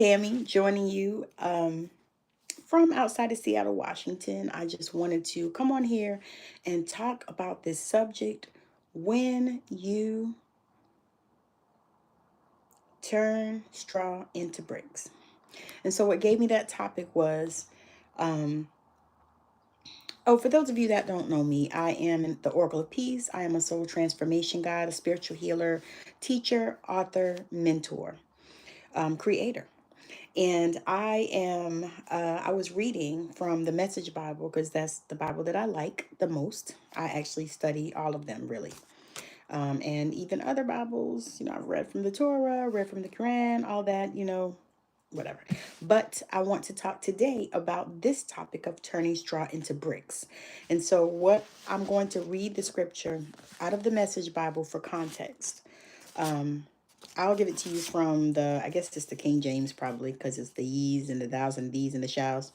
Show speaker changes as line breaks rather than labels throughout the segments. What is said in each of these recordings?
Tammy, joining you from outside of Seattle, Washington. I just wanted to come on here and talk about this subject when you turn straw into bricks. And so, what gave me that topic was um, for those of you that don't know me, I am the Oracle of Peace. I am a soul transformation guide, a spiritual healer, teacher, author, mentor, creator. And I was reading from the Message Bible because that's the Bible that I like the most. I actually study all of them really. And even other Bibles, I've read from the Torah, read from the Quran, all that, whatever. But I want to talk today about this topic of turning straw into bricks. And so, what I'm going to read the scripture out of the Message Bible for context. Um, I'll give it to you from I guess it's the King James probably because it's the ye's and the thous and these and the shalls.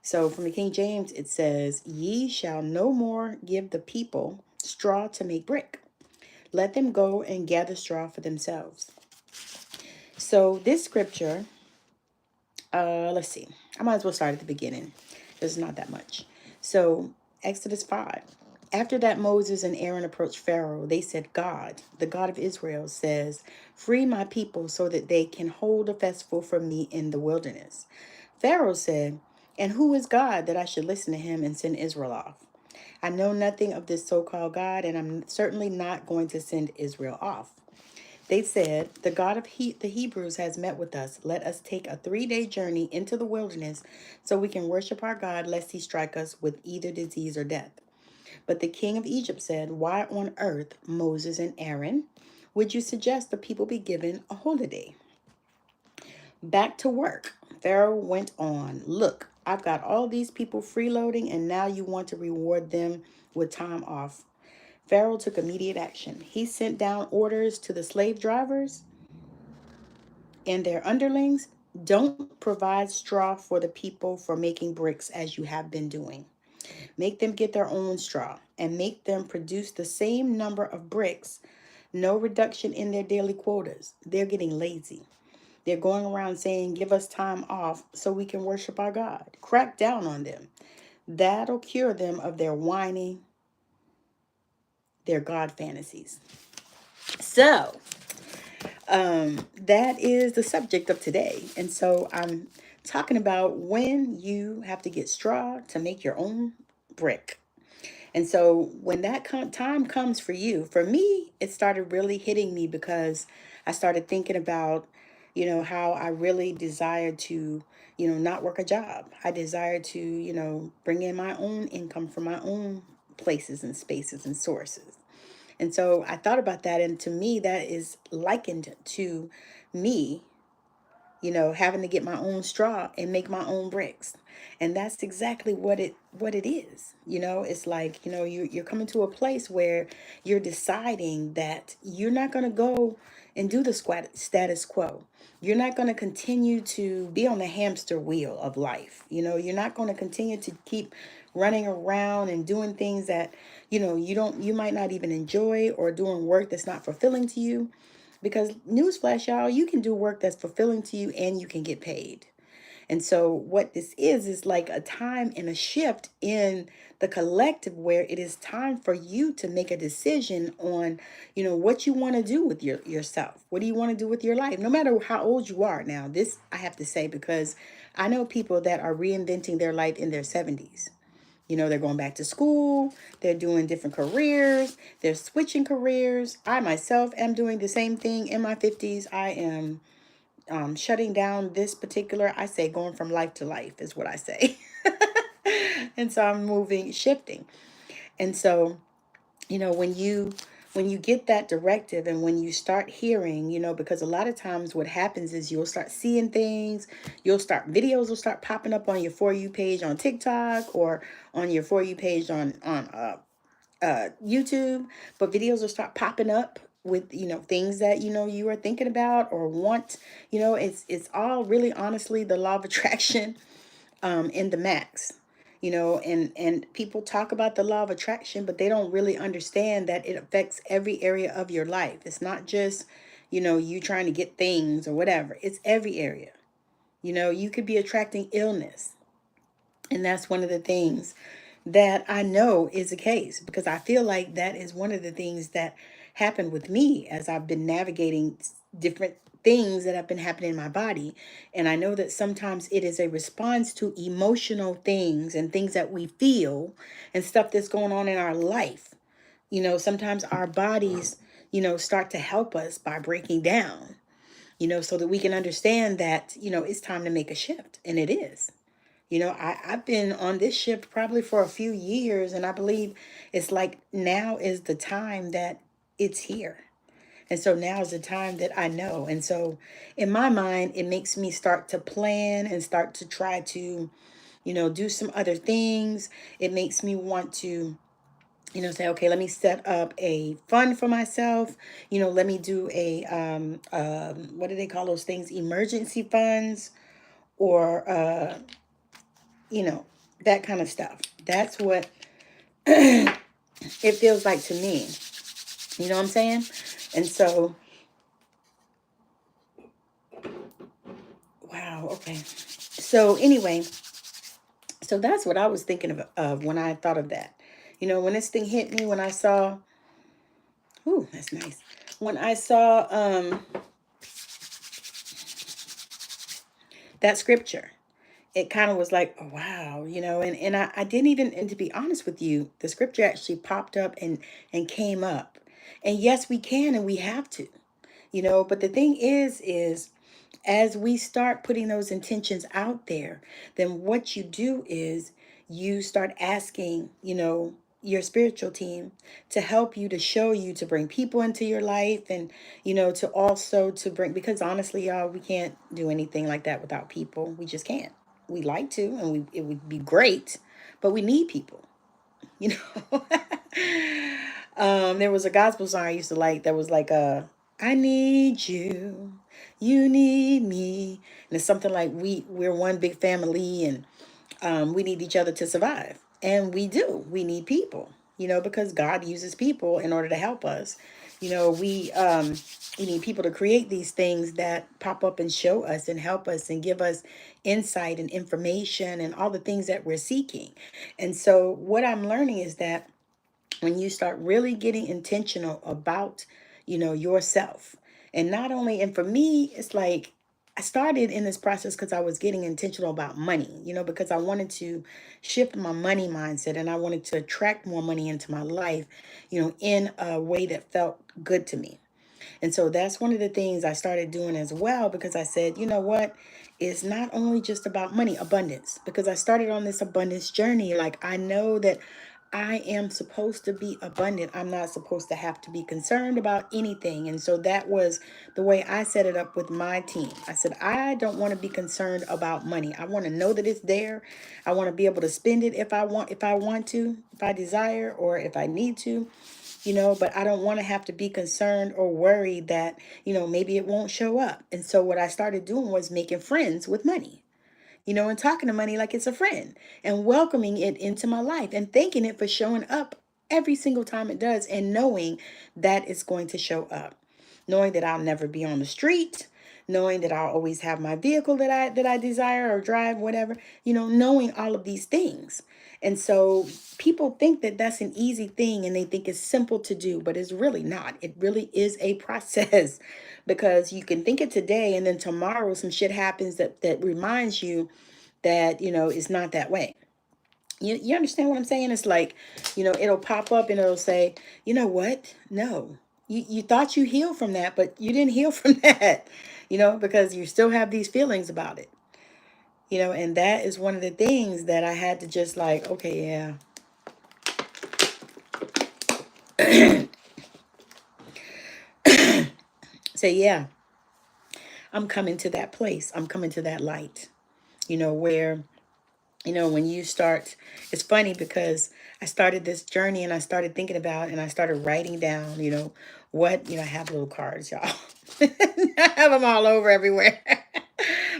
So from the King James, it says, Ye shall no more give the people straw to make brick. Let them go and gather straw for themselves. So this scripture, let's see. I might as well start at the beginning. There's not that much. So Exodus 5. After that Moses and Aaron approached Pharaoh, they said, God, the God of Israel, says, Free my people so that they can hold a festival for me in the wilderness. Pharaoh said, And who is God that I should listen to him and send Israel off? I know nothing of this so-called God, and I'm certainly not going to send Israel off. They said, The God of the Hebrews has met with us. Let us take a 3-day journey into the wilderness so we can worship our God, lest he strike us with either disease or death. But the king of Egypt said, Why on earth, Moses and Aaron, would you suggest the people be given a holiday? Back to work. Pharaoh went on. Look, I've got all these people freeloading, and now you want to reward them with time off. Pharaoh took immediate action. He sent down orders to the slave drivers and their underlings. Don't provide straw for the people for making bricks as you have been doing. Make them get their own straw and make them produce the same number of bricks. No reduction in their daily quotas. They're getting lazy. They're going around saying, Give us time off so we can worship our God. Crack down on them. That'll cure them of their whining, their God fantasies. So, that is the subject of today. And so I'm talking about when you have to get straw to make your own brick. And so when that time comes for you, for me, it started really hitting me because I started thinking about, how I really desired to, not work a job. I desired to, bring in my own income from my own places and spaces and sources. And so I thought about that. And to me, that is likened to me, having to get my own straw and make my own bricks. And that's exactly what it is. It's like, you're coming to a place where you're deciding that you're not going to go and do the status quo. You're not going to continue to be on the hamster wheel of life. You're not going to continue to keep running around and doing things that, you might not even enjoy, or doing work that's not fulfilling to you. Because newsflash, y'all, you can do work that's fulfilling to you and you can get paid. And so what this is like a time and a shift in the collective where it is time for you to make a decision on, what you want to do with yourself. What do you want to do with your life? No matter how old you are. Now, this I have to say because I know people that are reinventing their life in their 70s. They're going back to school, they're doing different careers, they're switching careers. I myself am doing the same thing in my 50s. I am shutting down this particular, I say going from life to life is what I say. And so I'm moving, shifting. And so, when you get that directive and when you start hearing, because a lot of times what happens is you'll start seeing things, videos will start popping up on your For You page on TikTok or on your For You page on YouTube, but videos will start popping up with, things that, you are thinking about or want. It's all really honestly the law of attraction in the max. And people talk about the law of attraction, but they don't really understand that it affects every area of your life. It's not just, you trying to get things or whatever. It's every area. You could be attracting illness. And that's one of the things that I know is the case, because I feel like that is one of the things that happened with me as I've been navigating different things that have been happening in my body. And I know that sometimes it is a response to emotional things and things that we feel and stuff that's going on in our life. Sometimes our bodies, start to help us by breaking down, so that we can understand that, it's time to make a shift. And it is. I've been on this shift probably for a few years, and I believe it's like now is the time that it's here. And so now is the time that I know. And so in my mind, it makes me start to plan and start to try to, do some other things. It makes me want to, say, okay, let me set up a fund for myself. Let me do a, what do they call those things? Emergency funds, or, you know, that kind of stuff. That's what it feels like to me. You know what I'm saying? And so, wow, okay. So, anyway, so that's what I was thinking of when I thought of that. When this thing hit me, when I saw, ooh, that's nice. When I saw that scripture, it kind of was like, oh, wow, and I didn't even, and to be honest with you, the scripture actually popped up and came up. And yes, we can and we have to, but the thing is as we start putting those intentions out there, then what you do is you start asking, your spiritual team to help you, to show you, to bring people into your life, and to also to bring, because honestly, y'all, we can't do anything like that without people. We just can't. We like to, and it would be great, but we need people, you know. There was a gospel song I used to like that was like, I need you, you need me. And it's something like we're one big family, and we need each other to survive. And we do. We need people, because God uses people in order to help us. We need people to create these things that pop up and show us and help us and give us insight and information and all the things that we're seeking. And so what I'm learning is that when you start really getting intentional about, yourself, and not only, and for me, it's like I started in this process because I was getting intentional about money, because I wanted to shift my money mindset, and I wanted to attract more money into my life, in a way that felt good to me. And so that's one of the things I started doing as well, because I said, you know what? It's not only just about money, abundance, because I started on this abundance journey. Like, I know that I am supposed to be abundant. I'm not supposed to have to be concerned about anything. And so that was the way I set it up with my team. I said, I don't want to be concerned about money. I want to know that it's there. I want to be able to spend it if I want to, if I desire, or if I need to, but I don't want to have to be concerned or worried that, maybe it won't show up. And so what I started doing was making friends with money, and talking to money like it's a friend, and welcoming it into my life, and thanking it for showing up every single time it does, and knowing that it's going to show up, knowing that I'll never be on the street, knowing that I'll always have my vehicle that I desire or drive, whatever, knowing all of these things. And so people think that that's an easy thing, and they think it's simple to do, but it's really not. It really is a process, because you can think it today, and then tomorrow some shit happens that reminds you that, it's not that way. You understand what I'm saying? It's like, it'll pop up and it'll say, you know what? No, you thought you healed from that, but you didn't heal from that, because you still have these feelings about it, and that is one of the things that I had to just like, okay, yeah. Say, yeah, I'm coming to that place. I'm coming to that light, where, when you start, it's funny because I started this journey, and I started thinking about, and I started writing down, what, I have little cards, y'all. I have them all over everywhere.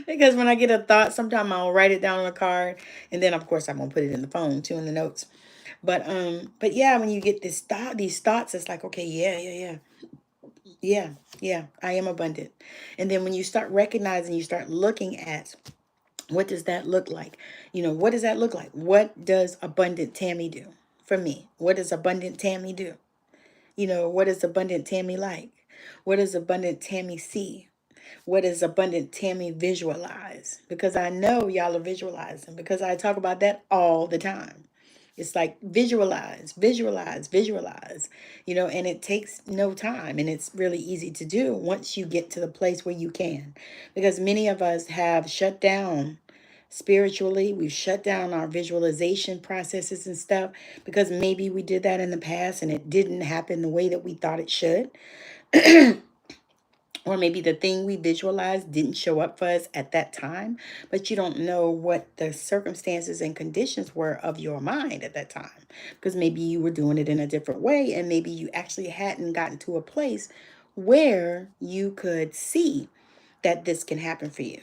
Because when I get a thought, sometimes I'll write it down on a card, and then of course I'm gonna put it in the phone too, in the notes. But yeah, when you get these thoughts, it's like, okay, yeah, I am abundant. And then when you start recognizing, you start looking at What does that look like? What does that look like? What does abundant Tammy do for me? What does abundant Tammy do? What does abundant Tammy like? What does abundant Tammy see? What does abundant Tammy visualize? Because I know y'all are visualizing, because I talk about that all the time. It's like visualize, visualize, visualize, and it takes no time, and it's really easy to do once you get to the place where you can. Because many of us have shut down spiritually, we've shut down our visualization processes and stuff because maybe we did that in the past and it didn't happen the way that we thought it should. Or maybe the thing we visualized didn't show up for us at that time, but you don't know what the circumstances and conditions were of your mind at that time. Because maybe you were doing it in a different way, and maybe you actually hadn't gotten to a place where you could see that this can happen for you.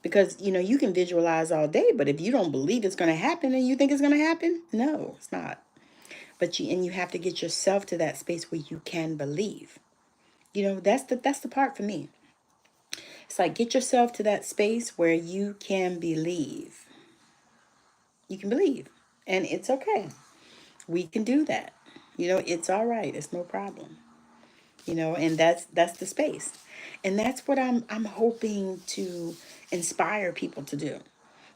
Because, you can visualize all day, but if you don't believe it's going to happen and you think it's going to happen, no, it's not. But you have to get yourself to that space where you can believe. That's the part for me. It's like, get yourself to that space where you can believe. You can believe. And it's okay. We can do that. It's all right. It's no problem. And that's the space. And that's what I'm hoping to inspire people to do.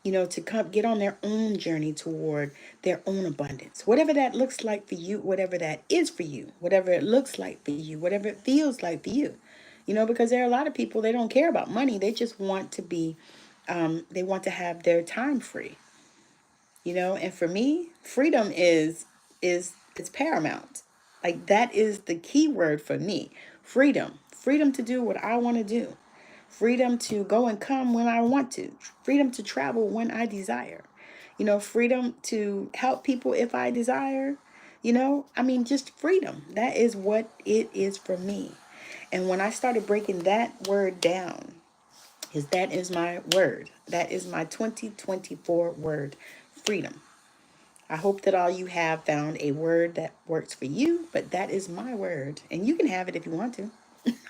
To come get on their own journey toward their own abundance. Whatever that looks like for you, whatever that is for you, whatever it looks like for you, whatever it feels like for you. Because there are a lot of people, they don't care about money. They just want to be, they want to have their time free. And for me, freedom is it's paramount. Like, that is the key word for me. Freedom to do what I want to do, freedom to go and come when I want to, freedom to travel when I desire, freedom to help people if I desire. Just freedom. That is what it is for me. And when I started breaking that word down, is that is my word. That is my 2024 word, freedom. I hope that all you have found a word that works for you, but that is my word. And you can have it if you want to.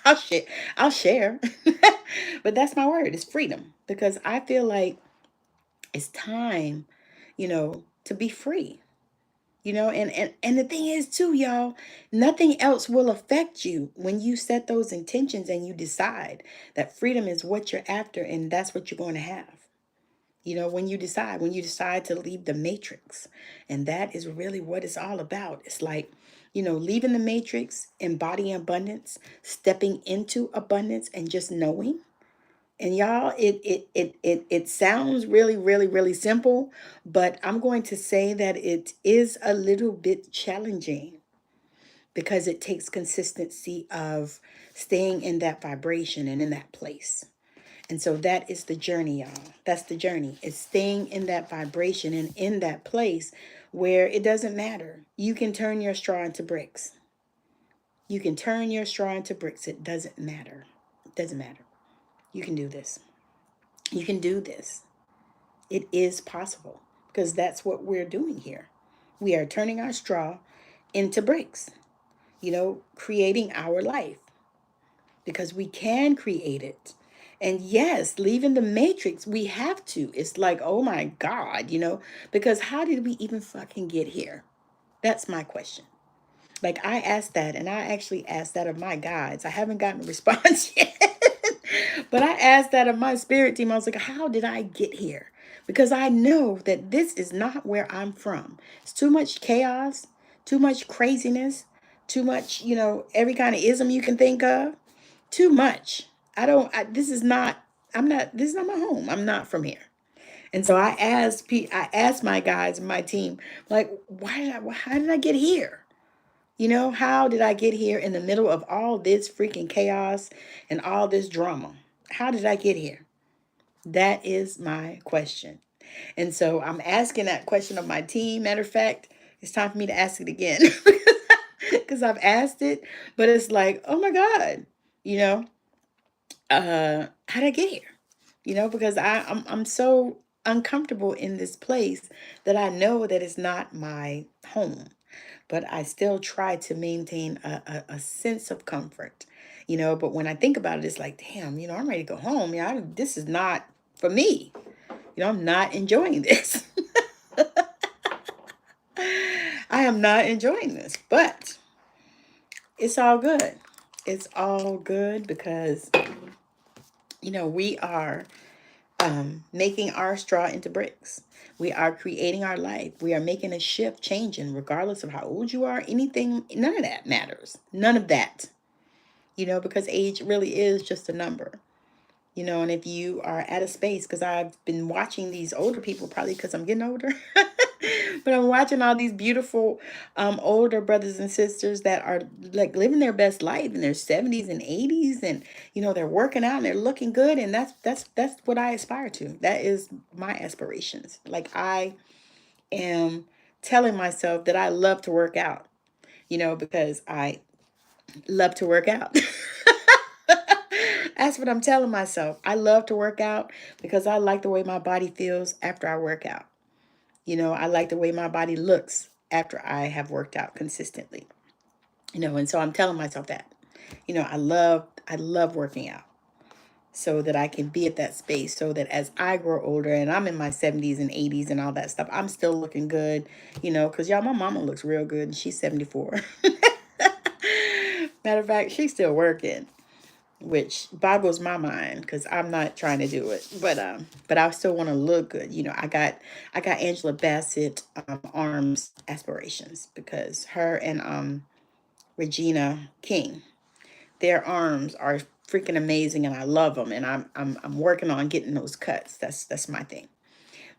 I'll share. But that's my word. It's freedom. Because I feel like it's time, to be free. And the thing is too, y'all, nothing else will affect you when you set those intentions and you decide that freedom is what you're after and that's what you're going to have. When you decide to leave the matrix. And that is really what it's all about. It's like, leaving the matrix, embodying abundance, stepping into abundance, and just knowing. And y'all, it sounds really, really, really simple, but I'm going to say that it is a little bit challenging because it takes consistency of staying in that vibration and in that place. And so that is the journey, y'all. That's the journey. It's staying in that vibration and in that place where it doesn't matter. You can turn your straw into bricks. You can turn your straw into bricks. It doesn't matter. It doesn't matter. You can do this. You can do this. It is possible because that's what we're doing here. We are turning our straw into bricks, creating our life because we can create it. And yes, leaving the matrix, we have to. It's like, oh my God, because how did we even fucking get here? That's my question. Like, I asked that, and I actually asked that of my guides. I haven't gotten a response yet. But I asked that of my spirit team. I was like, how did I get here? Because I know that this is not where I'm from. It's too much chaos, too much craziness, too much, every kind of ism you can think of. Too much. This is not, this is not my home. I'm not from here. And so I asked my guys and my team, like, how did I get here? How did I get here in the middle of all this freaking chaos and all this drama? How did I get here? That is my question. And so I'm asking that question of my team. Matter of fact, it's time for me to ask it again because I've asked it, but it's like, oh my God, you know, how did I get here? Because I'm so uncomfortable in this place that I know that it's not my home, but I still try to maintain a sense of comfort, But when I think about it, it's like, damn, I'm ready to go home. This is not for me. I'm not enjoying this. I am not enjoying this, but it's all good. It's all good because, we are making our straw into bricks. We are creating our life. We are making a shift, changing, regardless of how old you are, anything, none of that matters. None of that, because age really is just a number. And if you are at a space, because I've been watching these older people, probably because I'm getting older, but I'm watching all these beautiful older brothers and sisters that are like living their best life in their 70s and 80s, and they're working out and they're looking good, and that's what I aspire to. That is my aspirations. Like, I am telling myself that I love to work out, because I love to work out. That's what I'm telling myself. I love to work out because I like the way my body feels after I work out. I like the way my body looks after I have worked out consistently. And so I'm telling myself that. I love working out so that I can be at that space, so that as I grow older and I'm in my 70s and 80s and all that stuff, I'm still looking good, because y'all, my mama looks real good and she's 74. Matter of fact, she's still working, which boggles my mind because I'm not trying to do it. But I still want to look good. I got Angela Bassett arms aspirations because her and Regina King, their arms are freaking amazing and I love them, and I'm working on getting those cuts. That's my thing.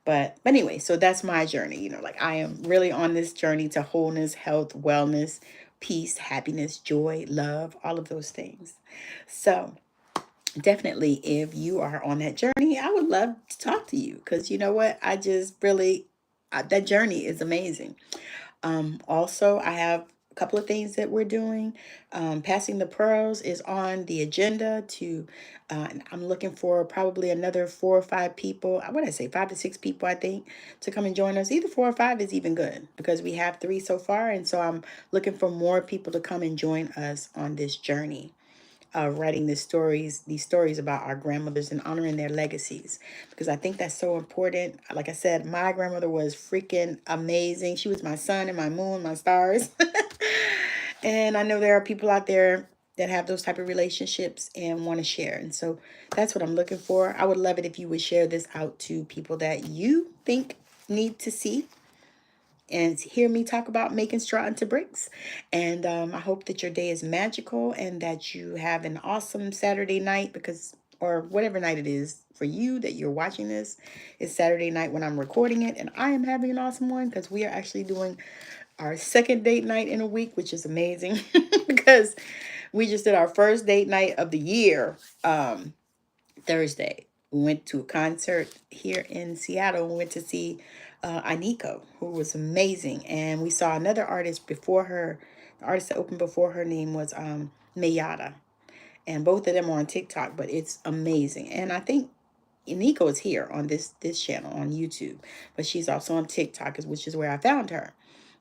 But anyway, so that's my journey. Like, I am really on this journey to wholeness, health, wellness, peace, happiness, joy, love, all of those things. So definitely, if you are on that journey, I would love to talk to you because you know what? I just really, that journey is amazing. Also, I have a couple of things that we're doing. Passing the Pearls is on the agenda I'm looking for probably another 4 or 5 people. I want to say 5 to 6 people, I think, to come and join us. Either 4 or 5 is even good because we have 3 so far. And so I'm looking for more people to come and join us on this journey, writing these stories about our grandmothers and honoring their legacies, because I think that's so important. Like I said, my grandmother was freaking amazing. She was my sun and my moon, my stars. And I know there are people out there that have those type of relationships and want to share. And so that's what I'm looking for. I would love it if you would share this out to people that you think need to see and hear me talk about making straw into bricks. And I hope that your day is magical and that you have an awesome Saturday night, or whatever night it is for you that you're watching this. It's Saturday night when I'm recording it, and I am having an awesome one because we are actually doing our second date night in a week, which is amazing because we just did our first date night of the year Thursday. We went to a concert here in Seattle. We went to see Aniko, who was amazing. And we saw another artist before her. The artist that opened before her name was Mayada. And both of them are on TikTok, but it's amazing. And I think Aniko is here on this channel on YouTube, but she's also on TikTok, which is where I found her.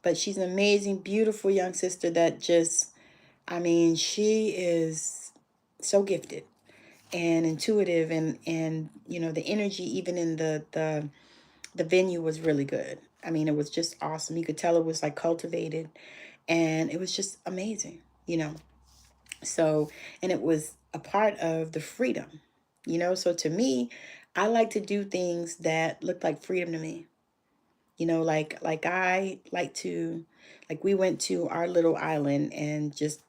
But she's an amazing, beautiful young sister that just, I mean, she is so gifted and intuitive, and the energy even in the venue was really good. I mean, it was just awesome. You could tell it was like cultivated, and it was just amazing, so, and it was a part of the freedom, so to me, I like to do things that look like freedom to me. Like I like to, like, we went to our little island and just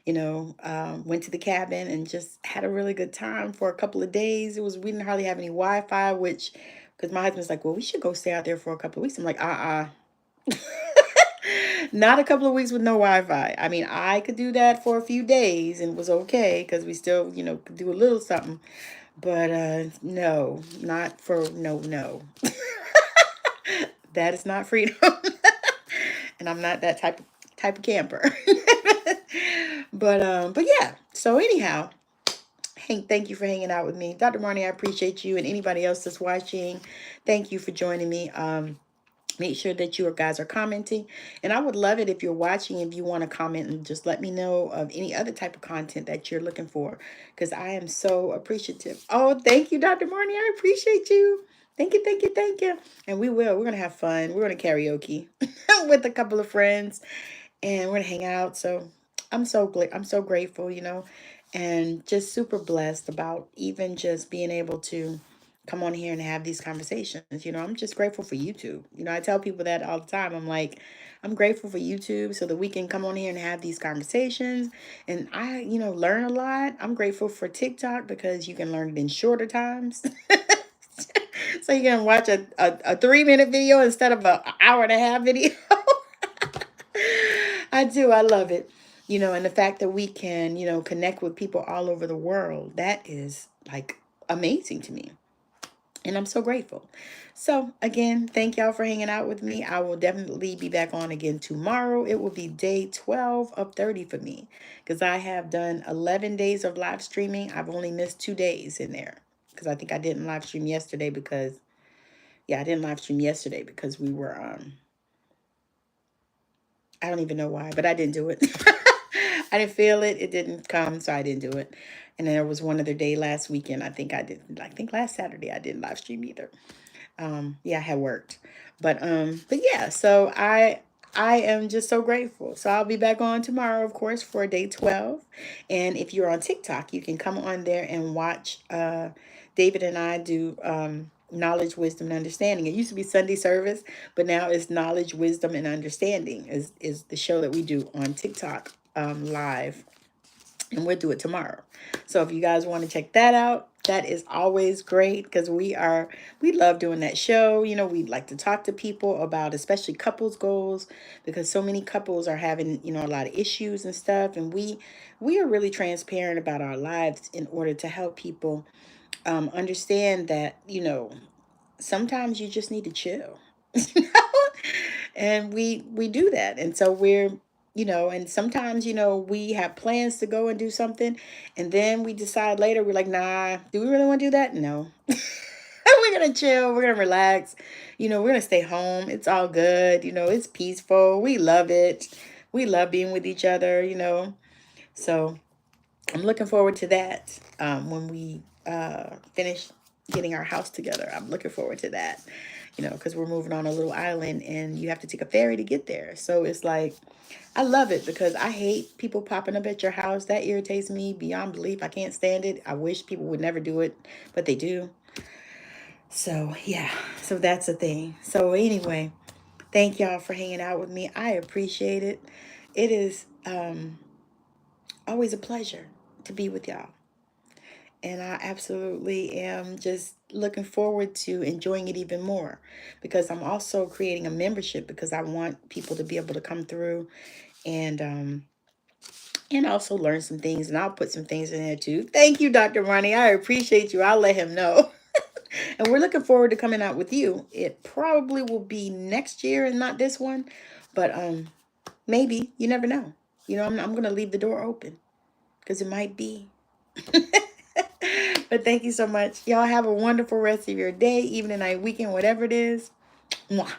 went to the cabin and just had a really good time for a couple of days. We didn't hardly have any Wi-Fi, because my husband's like, well, we should go stay out there for a couple of weeks. I'm like, not a couple of weeks with no Wi-Fi. I mean, I could do that for a few days and was okay because we still, could do a little something. But no, not for no. That is not freedom. And I'm not that type of camper. But yeah. So anyhow, Hank, thank you for hanging out with me. Dr. Marnie, I appreciate you, and anybody else that's watching. Thank you for joining me. Make sure that you guys are commenting. And I would love it if you're watching, if you want to comment and just let me know of any other type of content that you're looking for, because I am so appreciative. Oh, thank you, Dr. Marnie. I appreciate you. Thank you, thank you, thank you. And we will. We're gonna have fun. We're gonna karaoke with a couple of friends, and we're gonna hang out. So I'm so grateful, and just super blessed about even just being able to come on here and have these conversations. I'm just grateful for YouTube. I tell people that all the time. I'm like, I'm grateful for YouTube so that we can come on here and have these conversations. And I, learn a lot. I'm grateful for TikTok because you can learn it in shorter times. So you can watch a 3-minute video instead of an hour and a half video. I do. I love it. And the fact that we can, connect with people all over the world, that is like amazing to me. And I'm so grateful. So, again, thank y'all for hanging out with me. I will definitely be back on again tomorrow. It will be day 12 of 30 for me because I have done 11 days of live streaming. I've only missed 2 days in there because I think I didn't live stream yesterday because, yeah, I didn't live stream yesterday because we were, I don't even know why, but I didn't do it. I didn't feel it. It didn't come, so I didn't do it. And then there was one other day last weekend. I think last Saturday I didn't live stream either. Yeah, I had worked. But yeah, so I am just so grateful. So I'll be back on tomorrow, of course, for day 12. And if you're on TikTok, you can come on there and watch David and I do knowledge, wisdom, and understanding. It used to be Sunday service, but now it's knowledge, wisdom, and understanding is the show that we do on TikTok live, and we'll do it tomorrow. So if you guys want to check that out, that is always great because we love doing that show. We like to talk to people about especially couples goals because so many couples are having, a lot of issues and stuff. And we are really transparent about our lives in order to help people understand that, sometimes you just need to chill. And we do that. And so and sometimes, we have plans to go and do something. And then we decide later, we're like, nah, do we really want to do that? No. We're going to chill. We're going to relax. We're going to stay home. It's all good. It's peaceful. We love it. We love being with each other, So I'm looking forward to that when we finish getting our house together. I'm looking forward to that, because we're moving on a little island and you have to take a ferry to get there. So it's like, I love it because I hate people popping up at your house. That irritates me beyond belief. I can't stand it. I wish people would never do it, but they do. So yeah, so that's the thing. So anyway, thank y'all for hanging out with me. I appreciate it. It is always a pleasure to be with y'all. And I absolutely am just looking forward to enjoying it even more because I'm also creating a membership because I want people to be able to come through and also learn some things. And I'll put some things in there too. Thank you, Dr. Ronnie. I appreciate you. I'll let him know. And we're looking forward to coming out with you. It probably will be next year and not this one. But maybe. You never know. I'm going to leave the door open because it might be. But thank you so much. Y'all have a wonderful rest of your day, evening, night, weekend, whatever it is. Mwah.